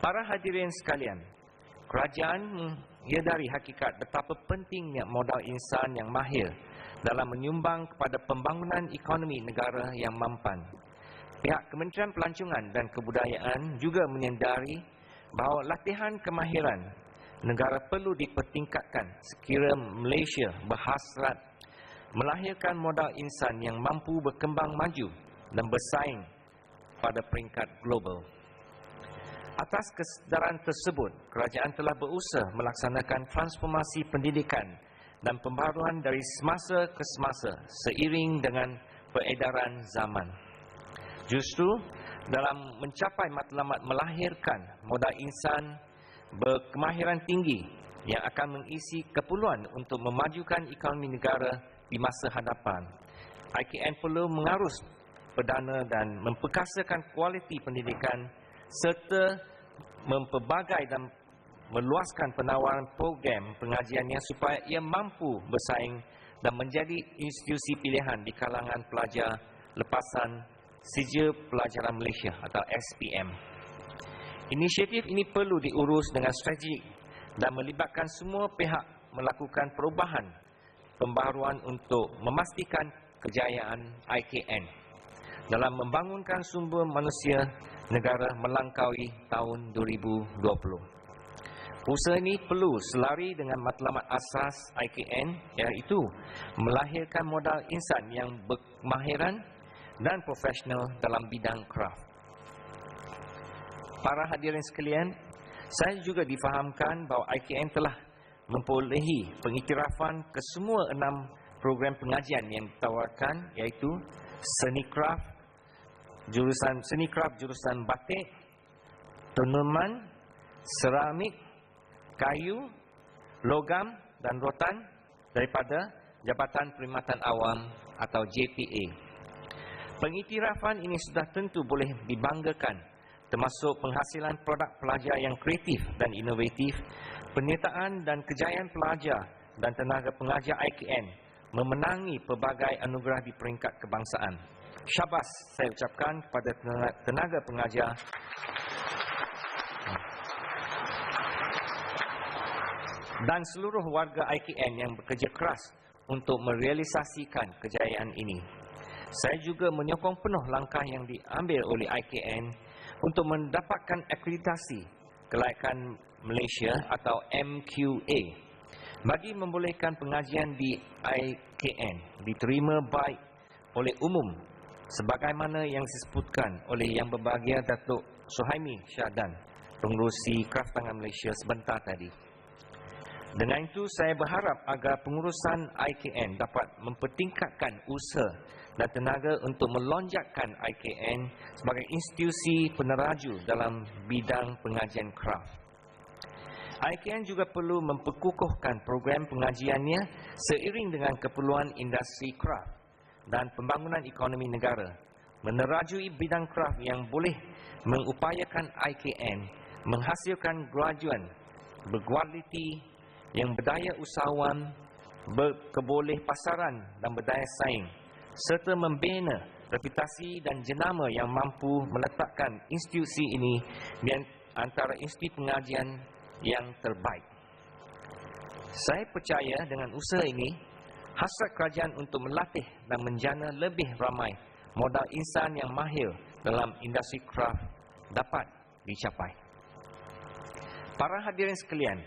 Para hadirin sekalian, kerajaan menyadari hakikat betapa pentingnya modal insan yang mahir dalam menyumbang kepada pembangunan ekonomi negara yang mampan. Pihak Kementerian Pelancongan dan Kebudayaan juga menyedari bahawa latihan kemahiran negara perlu dipertingkatkan sekiranya Malaysia berhasrat melahirkan modal insan yang mampu berkembang maju dan bersaing pada peringkat global. Atas kesedaran tersebut, kerajaan telah berusaha melaksanakan transformasi pendidikan dan pembaharuan dari semasa ke semasa seiring dengan peredaran zaman. Justru dalam mencapai matlamat melahirkan modal insan berkemahiran tinggi yang akan mengisi keperluan untuk memajukan ekonomi negara di masa hadapan, IKN perlu mengarus perdana dan memperkasakan kualiti pendidikan serta memperbagai dan meluaskan penawaran program pengajiannya supaya ia mampu bersaing dan menjadi institusi pilihan di kalangan pelajar lepasan Sijil Pelajaran Malaysia atau SPM. Inisiatif ini perlu diurus dengan strategik dan melibatkan semua pihak melakukan perubahan pembaharuan untuk memastikan kejayaan IKN dalam membangunkan sumber manusia negara melangkaui tahun 2020. Usaha ini perlu selari dengan matlamat asas IKN, iaitu melahirkan modal insan yang berkemahiran dan profesional dalam bidang kraft. Para hadirin sekalian, saya juga difahamkan bahawa IKN telah memperolehi pengiktirafan ke semua 6 program pengajian yang ditawarkan, iaitu seni kraft, jurusan batik, tenuman, seramik, kayu, logam dan rotan daripada Jabatan Perkhidmatan Awam atau JPA. Pengiktirafan ini sudah tentu boleh dibanggakan, termasuk penghasilan produk pelajar yang kreatif dan inovatif, penyertaan dan kejayaan pelajar dan tenaga pengajar IKN memenangi pelbagai anugerah di peringkat kebangsaan. Syabas saya ucapkan kepada tenaga pengajar dan seluruh warga IKN yang bekerja keras untuk merealisasikan kejayaan ini. Saya juga menyokong penuh langkah yang diambil oleh IKN untuk mendapatkan akreditasi kelayakan Malaysia atau MQA bagi membolehkan pengajian di IKN diterima baik oleh umum sebagaimana yang disebutkan oleh Yang Berbahagia Datuk Suhaimi Syahdan, pengerusi Kraft Tangan Malaysia sebentar tadi. Dengan itu, saya berharap agar pengurusan IKN dapat mempertingkatkan usaha dan tenaga untuk melonjakkan IKN sebagai institusi peneraju dalam bidang pengajian kraft. IKN juga perlu memperkukuhkan program pengajiannya seiring dengan keperluan industri kraft dan pembangunan ekonomi negara, menerajui bidang kraft yang boleh mengupayakan IKN menghasilkan graduan berkualiti yang berdaya usahawan, berkeboleh pasaran dan berdaya saing, serta membina reputasi dan jenama yang mampu meletakkan institusi ini di antara institusi pengajian yang terbaik. Saya percaya dengan usaha ini, hasrat kerajaan untuk melatih dan menjana lebih ramai modal insan yang mahir dalam industri kraft dapat dicapai. Para hadirin sekalian,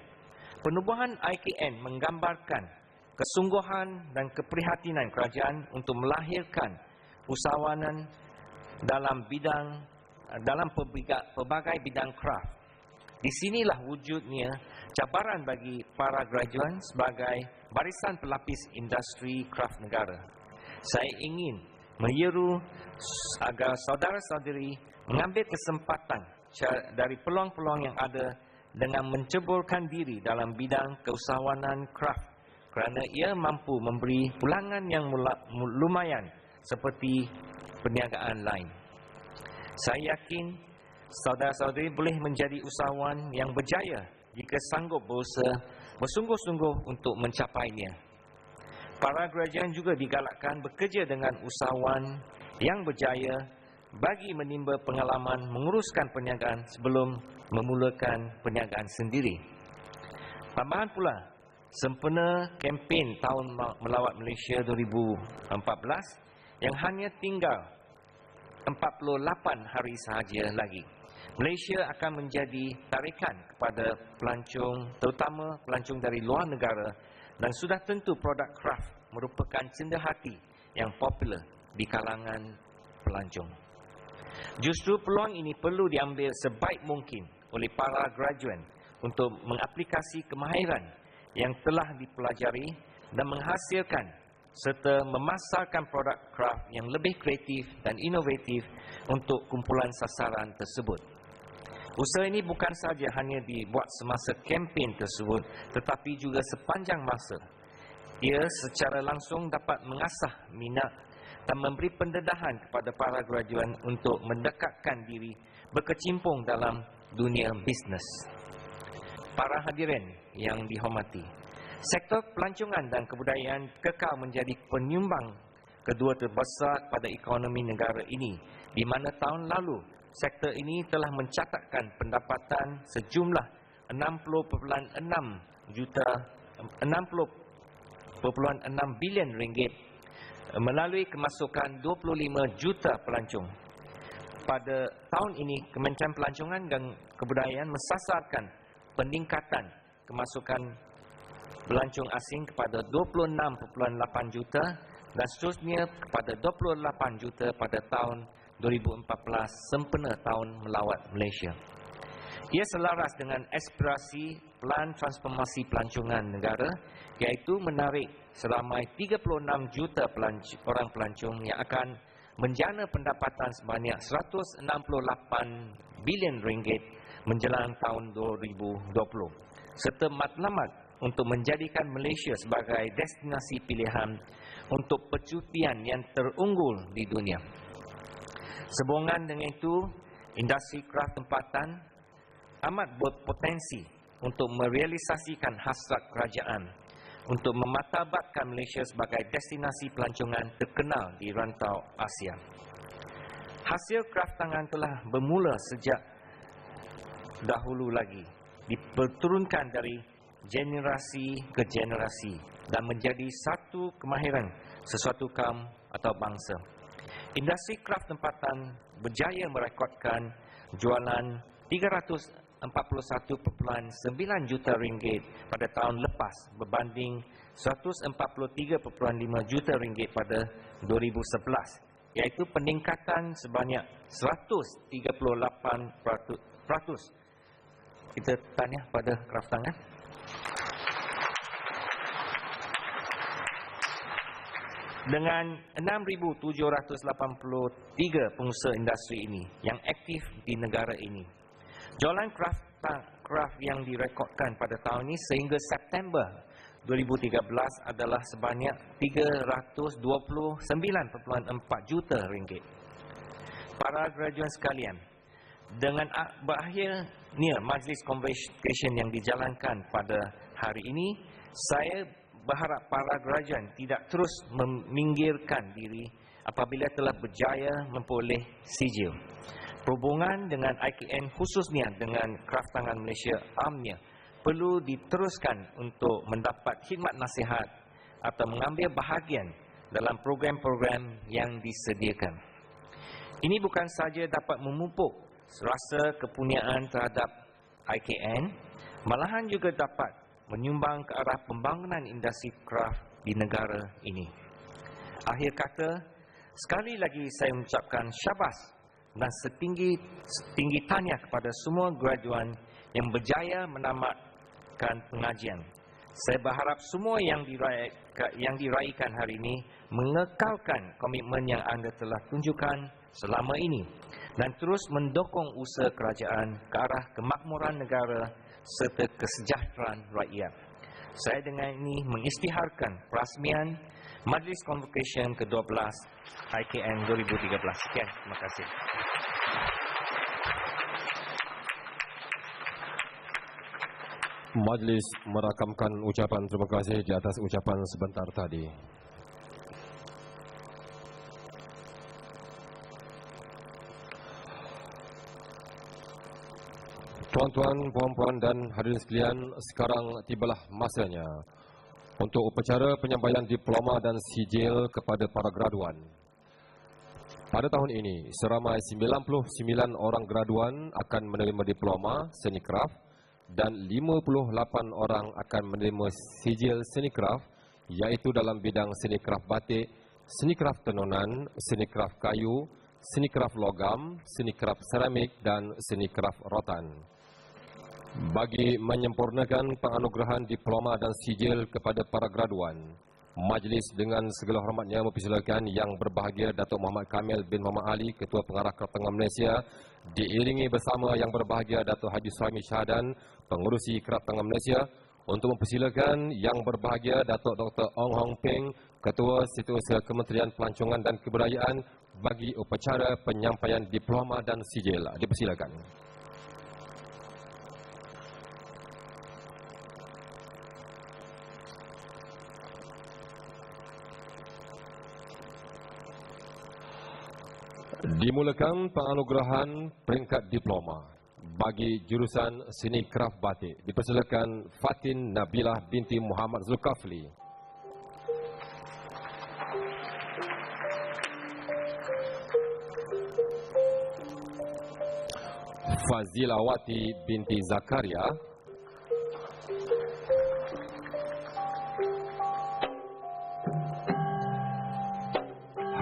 penubuhan IKN menggambarkan kesungguhan dan keprihatinan kerajaan untuk melahirkan usahawanan dalam pelbagai bidang kraft. Di sinilah wujudnya cabaran bagi para graduan sebagai barisan pelapis industri kraft negara. Saya ingin menyeru agar saudara-saudari mengambil kesempatan dari peluang-peluang yang ada dengan menceburkan diri dalam bidang keusahawanan kraft kerana ia mampu memberi pulangan yang lumayan seperti perniagaan lain. Saya yakin saudara-saudari boleh menjadi usahawan yang berjaya jika sanggup berusaha bersungguh-sungguh untuk mencapainya. Para graduan juga digalakkan bekerja dengan usahawan yang berjaya bagi menimba pengalaman menguruskan perniagaan sebelum memulakan perniagaan sendiri. Tambahan pula, sempena kempen Tahun Melawat Malaysia 2014 yang hanya tinggal 48 hari sahaja lagi, Malaysia akan menjadi tarikan kepada pelancong, terutama pelancong dari luar negara, dan sudah tentu produk kraft merupakan cenderhati yang popular di kalangan pelancong. Justru peluang ini perlu diambil sebaik mungkin oleh para graduan untuk mengaplikasi kemahiran yang telah dipelajari dan menghasilkan serta memasarkan produk kraft yang lebih kreatif dan inovatif untuk kumpulan sasaran tersebut. Usaha ini bukan sahaja hanya dibuat semasa kempen tersebut, tetapi juga sepanjang masa. Ia secara langsung dapat mengasah minat dan memberi pendedahan kepada para graduan untuk mendekatkan diri berkecimpung dalam dunia bisnes. Para hadirin yang dihormati, sektor pelancongan dan kebudayaan kekal menjadi penyumbang kedua terbesar pada ekonomi negara ini, di mana tahun lalu sektor ini telah mencatatkan pendapatan sejumlah 60.6 bilion ringgit melalui kemasukan 25 juta pelancong. Pada tahun ini, Kementerian Pelancongan dan Kebudayaan mensasarkan peningkatan kemasukan pelancong asing kepada 26.8 juta dan seterusnya kepada 28 juta pada tahun 2014 sempena Tahun Melawat Malaysia. Ia selaras dengan aspirasi Pelan Transformasi Pelancongan Negara, iaitu menarik seramai 36 juta orang pelancong yang akan menjana pendapatan sebanyak 168 bilion ringgit menjelang tahun 2020, serta matlamat untuk menjadikan Malaysia sebagai destinasi pilihan untuk percutian yang terunggul di dunia. Sehubungan dengan itu, industri kraft tempatan amat berpotensi untuk merealisasikan hasrat kerajaan untuk memartabatkan Malaysia sebagai destinasi pelancongan terkenal di rantau Asia. Hasil kraft tangan telah bermula sejak dahulu lagi, diperturunkan dari generasi ke generasi dan menjadi satu kemahiran sesuatu kaum atau bangsa. Industri kraft tempatan berjaya merekodkan jualan 341.9 juta ringgit pada tahun lepas berbanding 143.5 juta ringgit pada 2011, iaitu peningkatan sebanyak 138%. Kita tanya pada kraft tangan. Dengan 6,783 pengusaha industri ini yang aktif di negara ini, jualan kraft yang direkodkan pada tahun ini sehingga September 2013 adalah sebanyak 329.4 juta ringgit. Para graduan sekalian, dengan berakhirnya majlis convocation yang dijalankan pada hari ini, saya berharap para graduan tidak terus meminggirkan diri apabila telah berjaya memperoleh sijil. Perhubungan dengan IKN khususnya dengan kraft tangan Malaysia AMNIA perlu diteruskan untuk mendapat khidmat nasihat atau mengambil bahagian dalam program-program yang disediakan. Ini bukan sahaja dapat memupuk rasa kepunyaan terhadap IKN, malahan juga dapat menyumbang ke arah pembangunan industri kraft di negara ini. Akhir kata, sekali lagi saya mengucapkan syabas dan setinggi tahniah kepada semua graduan yang berjaya menamatkan pengajian. Saya berharap semua yang diraihkan hari ini mengekalkan komitmen yang anda telah tunjukkan selama ini dan terus mendukung usaha kerajaan ke arah kemakmuran negara serta kesejahteraan rakyat. Saya dengan ini mengisytiharkan perasmian Majlis Convocation ke-12 IKN 2013. Sekian, terima kasih. Majlis merakamkan ucapan terima kasih di atas ucapan sebentar tadi. Tuan-tuan, puan-puan dan hadirin sekalian, sekarang tibalah masanya untuk upacara penyampaian diploma dan sijil kepada para graduan. Pada tahun ini, seramai 99 orang graduan akan menerima diploma seni kraf dan 58 orang akan menerima sijil seni kraf, iaitu dalam bidang seni kraf batik, seni kraf tenunan, seni kraf kayu, seni kraf logam, seni kraf seramik dan seni kraf rotan. Bagi menyempurnakan penganugerahan diploma dan sijil kepada para graduan, majlis dengan segala hormatnya mempersilakan Yang Berbahagia Datuk Muhammad Kamil bin Muhammad Ali, Ketua Pengarah Kraf Tengah Malaysia, diiringi bersama Yang Berbahagia Datuk Haji Suhaimi Syahadan, Pengurusi Kraf Tengah Malaysia, untuk mempersilakan Yang Berbahagia Datuk Dr. Ong Hong Peng, Ketua Setiausaha Kementerian Pelancongan dan Kebudayaan, bagi upacara penyampaian diploma dan sijil. Dipersilakan. Dimulakan penganugerahan peringkat diploma bagi jurusan seni kraf batik. Dipersilakan Fatin Nabilah binti Muhammad Zulkafli. Fazilawati binti Zakaria.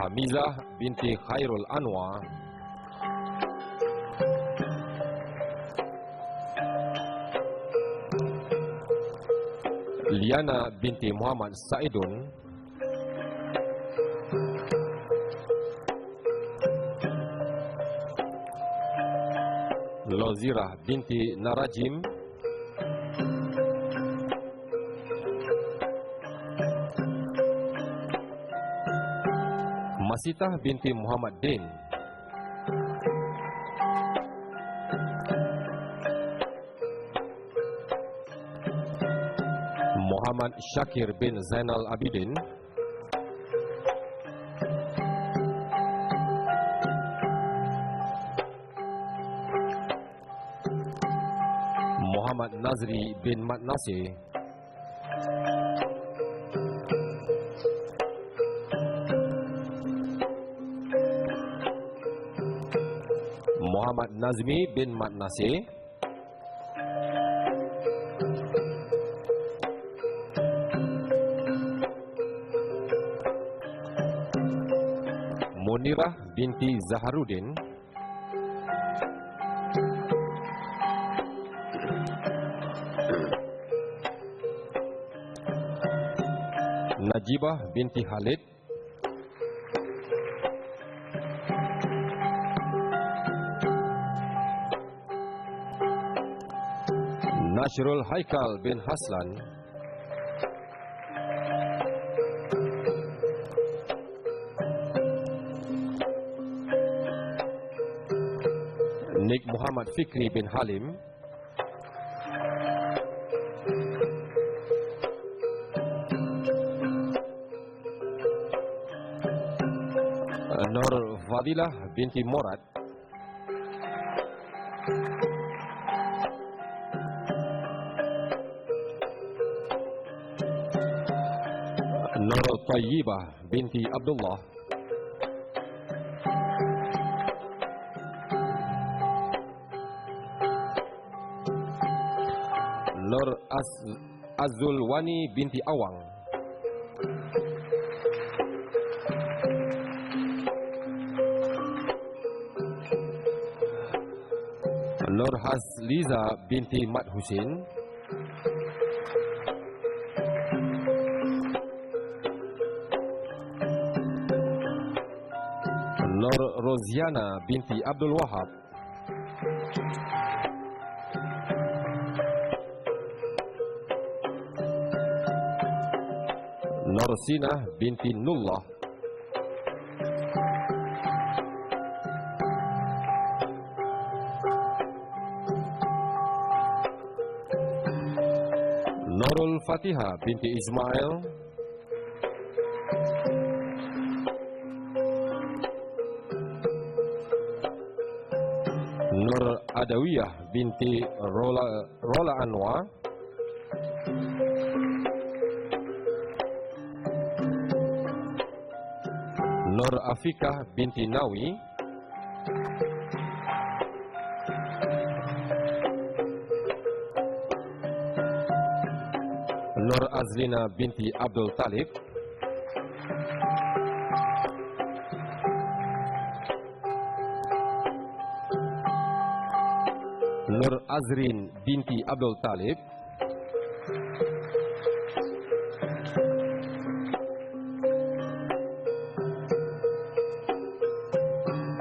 Hamizah binti Khairul Anwar. Liana binti Muhammad Saidun. Lozirah binti Narajim. Masitah binti Muhammad Din. Muhammad Syakir bin Zainal Abidin. Muhammad Nazri bin Mat Nasir. Muhammad Nazmi bin Mat Nasir. Munirah binti Zaharuddin. Najibah binti Khalid. Nashrul Haikal bin Haslan. Nik Muhammad Fikri bin Halim. Nur Fadilah binti Murad. Nur Tayyibah binti Abdullah. Nur Azulwani binti Awang. Nur Hasliza binti Mat Husin. Nur Roziana binti Abdul Wahab. Nur Sinah binti Nullah. Nurul Fatihah binti Ismail. Nur Adawiyah binti Rola Anwar, Nur Afikah binti Nawi, Nur Azlina binti Abdul Talib, Nur Azrin binti Abdul Talib,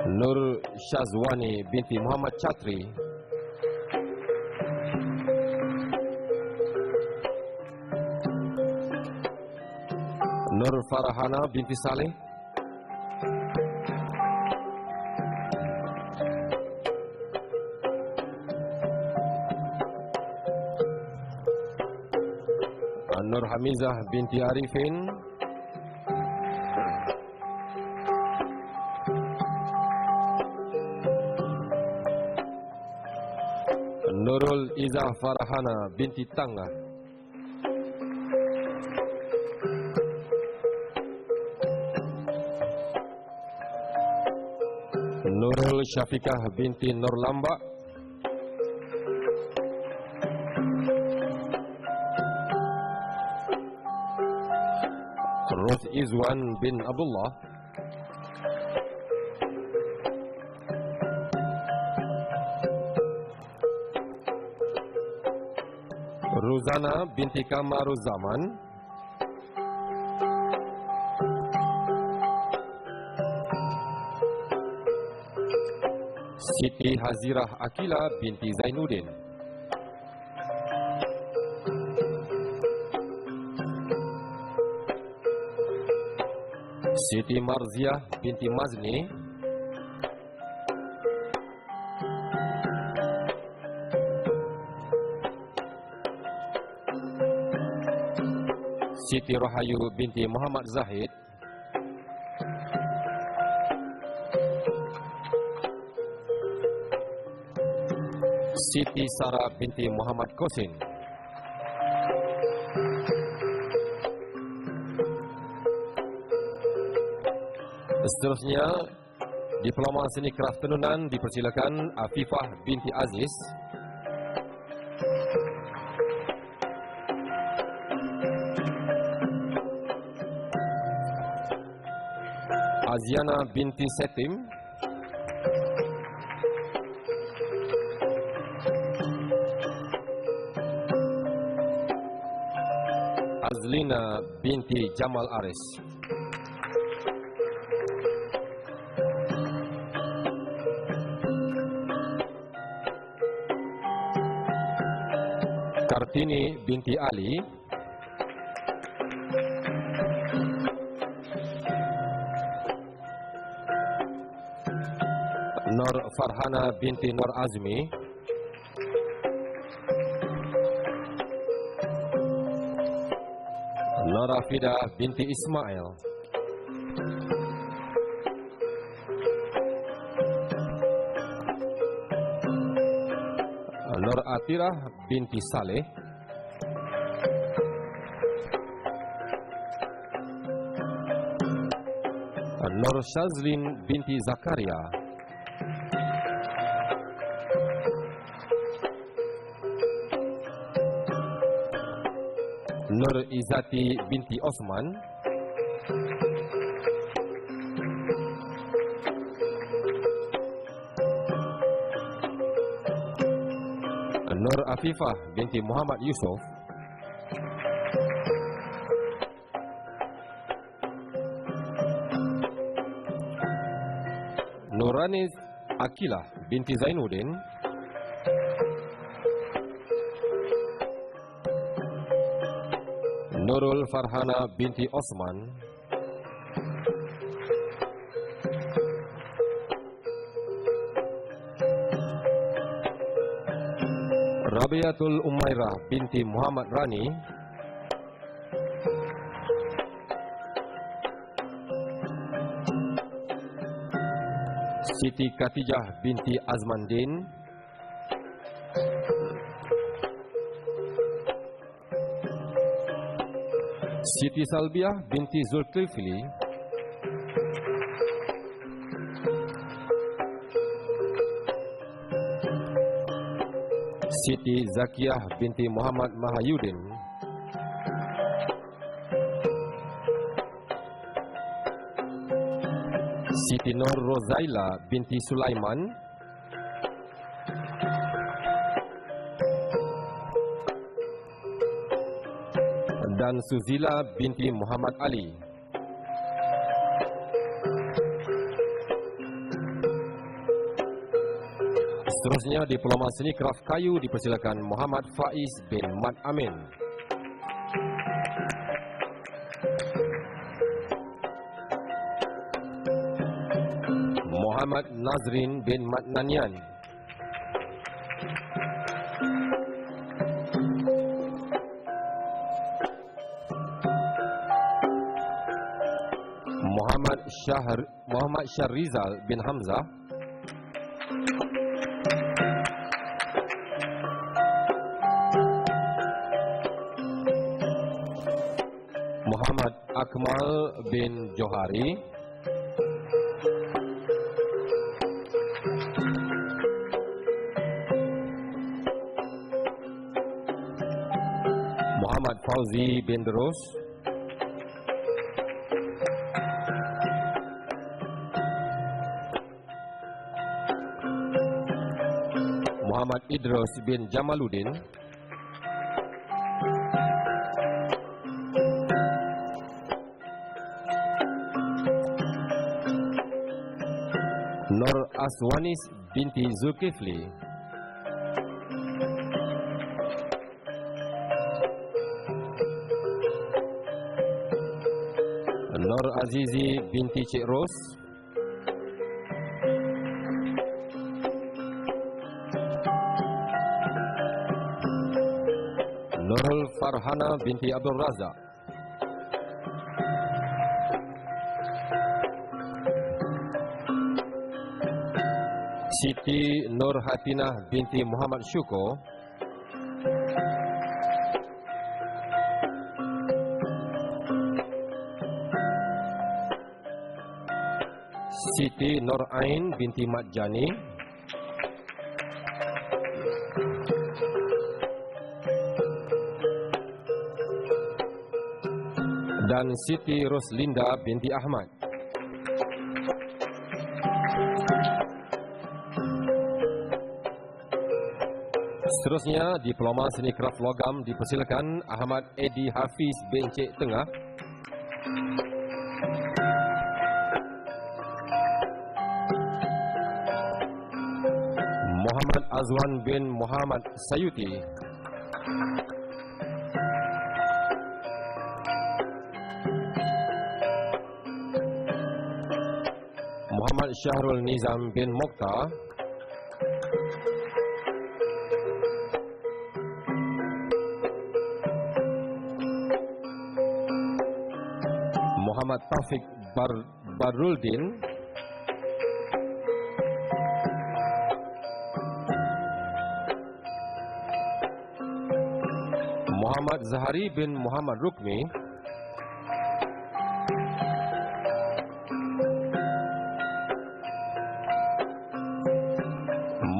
Nur Syazwani binti Muhammad Chatri, Nur Farahana binti Saleh, Nur Hamizah binti Arifin, Nurul Izzah Farahana binti Tangah, Nurul Syafiqah binti Nur Lambak, Ros Izwan bin Abdullah, Ruzana binti Kamaruzaman, Siti Hazirah Akila binti Zainuddin, Siti Marziah binti Mazni, Siti Rahayu binti Muhammad Zahid, Siti Sarah binti Muhammad Kosin, seterusnya Diploma Seni Kraft Tenunan dipersilakan Afifah binti Aziz, Aziana binti Setim, Azlina binti Jamal Aris, Kartini binti Ali, Nur Farhana binti Nur Azmi, Nur Afidah binti Ismail, Nur Atirah binti Saleh, Nur Shazlin binti Zakaria, Nur Izzati binti Osman, Nur Afifah binti Muhammad Yusuf, Nuranis Akilah binti Zainuddin, Nurul Farhana binti Osman, Rabiatul Umairah binti Muhammad Rani, Siti Katijah binti Azmandin, Siti Salbiah binti Zulkifli, Siti Zakiyah binti Muhammad Mahayudin, Siti Nur Rozaila binti Sulaiman, dan Suzila binti Muhammad Ali. Seterusnya, Diploma Seni Kraf Kayu dipersilakan Muhammad Faiz bin Mat Amin. Muhammad Nazrin bin Mat Nanian. Muhammad Syahrizal bin Hamzah. Muhammad Akmal bin Johari. Muhammad Fauzi bin Terus. Muhammad Idrus bin Jamaluddin. Nur Aswanis binti Zulkifli. Nur Azizi binti Cik Ros. Nurul Farhana binti Abdul Razak. Siti Nur Hatinah binti Muhammad Syukur. Siti Nur Ain binti Mat Jani. Dan Siti Roslinda binti Ahmad. Seterusnya, Diploma Seni Kraf Logam dipersilakan Ahmad Edi Hafiz bin Cik Tengah. Muhammad Azwan bin Muhammad Sayuti. Muhammad Syahrul Nizam bin Mokhtar. Muhammad Taufik Baruldin. Muhammad Zahari bin Muhammad Rukmi.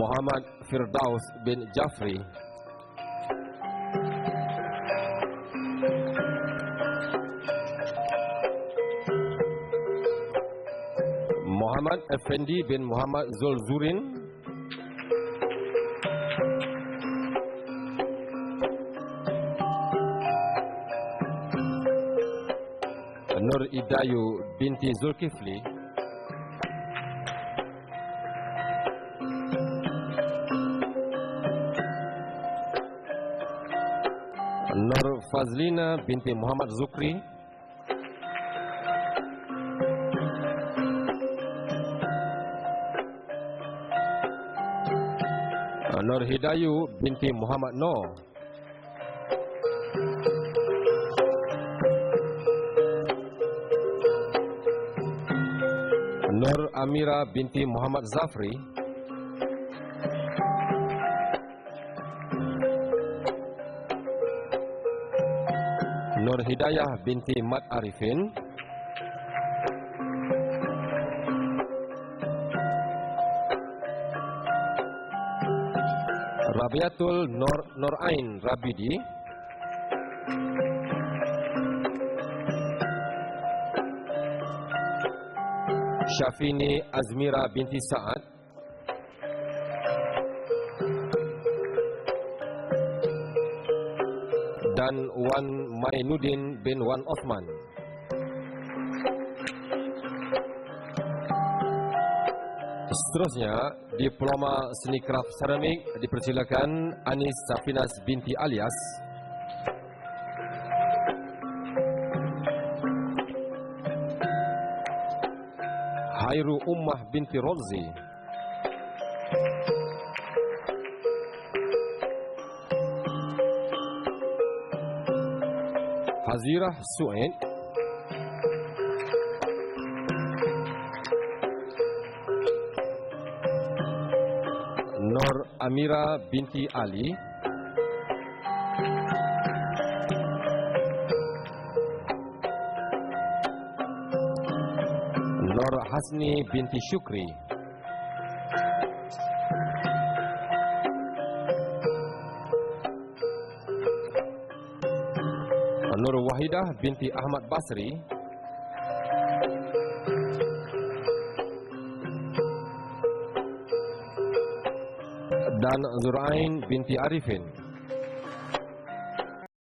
Muhammad Firdaus bin Jafri. Muhammad Effendi bin Muhammad Zulzurin. Nur Idayu binti Zulkifli. Nur Fazlina binti Muhammad Zukri. Nur Hidayu binti Muhammad Noor. Nur Amira binti Muhammad Zafri. Nur Hidayah binti Mat Arifin, Rabiatul Norain Rabidi, Syafini Azmira binti Sa'ad, dan Wan Mainuddin bin Wan Osman. Seterusnya, Diploma Seni Kraft Seramik dipersilakan Anis Safinas binti Alias, Hairu Ummah binti Rolzi, Hazirah Su'id, Nur Amira binti Ali, Nur Hasni binti Syukri, Nur Wahidah binti Ahmad Basri, dan Zurain binti Arifin.